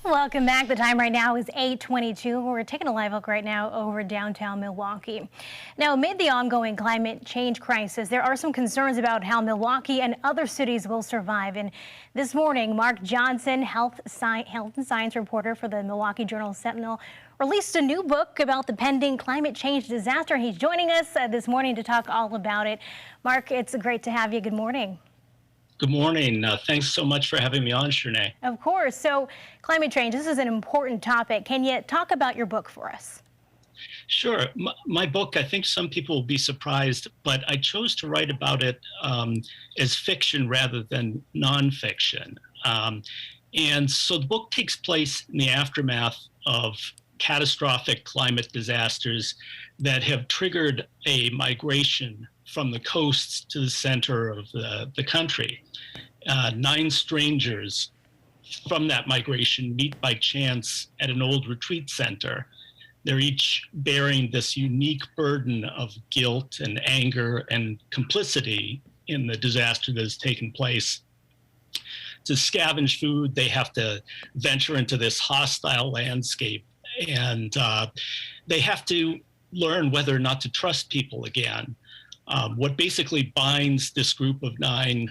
Welcome back. The time right now is 8:22. We're taking a live look right now over downtown Milwaukee. Now, amid the ongoing climate change crisis, there are some concerns about how Milwaukee and other cities will survive. And this morning, Mark Johnson, health and science reporter for the Milwaukee Journal-Sentinel, released a new book about the pending climate change disaster. He's joining us this morning to talk all about it. Mark, it's great to have you. Good morning. Good morning. Thanks so much for having me on, Shernay. Of course. So climate change, this is an important topic. Can you talk about your book for us? Sure. My book, I think some people will be surprised, but I chose to write about it as fiction rather than nonfiction. And so the book takes place in the aftermath of catastrophic climate disasters that have triggered a migration from the coasts to the center of the country. 9 strangers from that migration meet by chance at an old retreat center. They're each bearing this unique burden of guilt and anger and complicity in the disaster that has taken place. To scavenge food, they have to venture into this hostile landscape, and they have to learn whether or not to trust people again. What basically binds this group of 9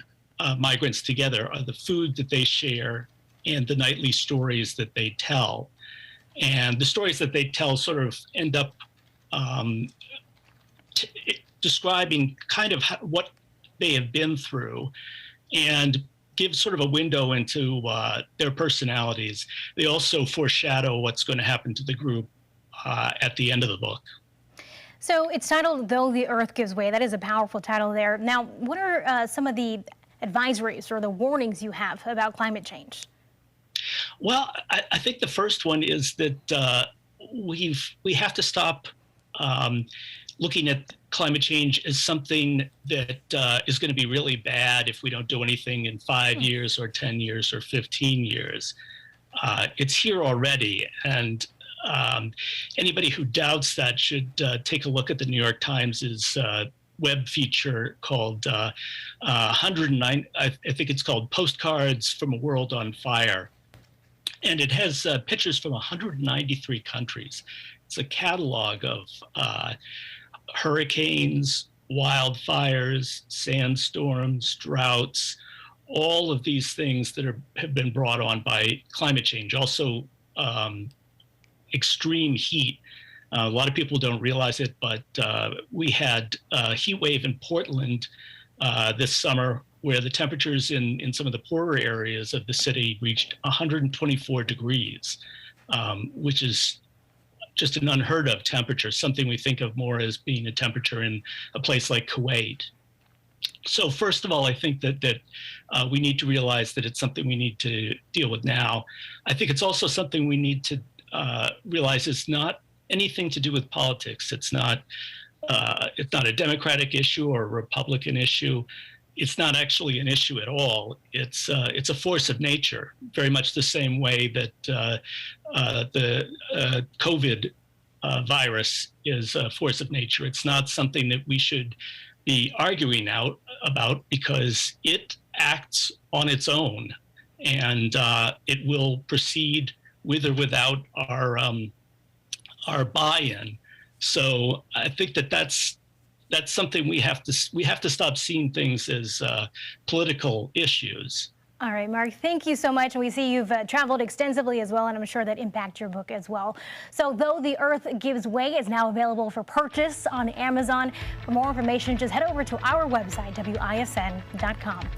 migrants together are the food that they share and the nightly stories that they tell. And the stories that they tell sort of end up describing kind of what they have been through and give sort of a window into their personalities. They also foreshadow what's going to happen to the group at the end of the book. So it's titled Though the Earth Gives Way. That is a powerful title there. Now, what are some of the advisories or the warnings you have about climate change? Well, I think the first one is that we have to stop looking at climate change as something that is going to be really bad if we don't do anything in 5 years or 10 years or 15 years. It's here already, and anybody who doubts that should take a look at the New York Times' web feature called 109, I think it's called Postcards from a World on Fire. And it has pictures from 193 countries. It's a catalog of hurricanes, wildfires, sandstorms, droughts, all of these things that have been brought on by climate change. Also, extreme heat. A lot of people don't realize it, but we had a heat wave in Portland this summer where the temperatures in some of the poorer areas of the city reached 124 degrees, which is just an unheard of temperature, something we think of more as being a temperature in a place like Kuwait. So first of all, I think that we need to realize that it's something we need to deal with now. I think it's also something we need to realize it's not anything to do with politics. It's not a Democratic issue or a Republican issue. It's not actually an issue at all. It's a force of nature, very much the same way that the COVID virus is a force of nature. It's not something that we should be arguing about because it acts on its own, and it will proceed with or without our buy-in. So I think that's something we have to stop seeing things as political issues. All right, Mark, thank you so much. We see you've traveled extensively as well, and I'm sure that impacts your book as well. So Though the Earth Gives Way is now available for purchase on Amazon. For more information, just head over to our website, WISN.com.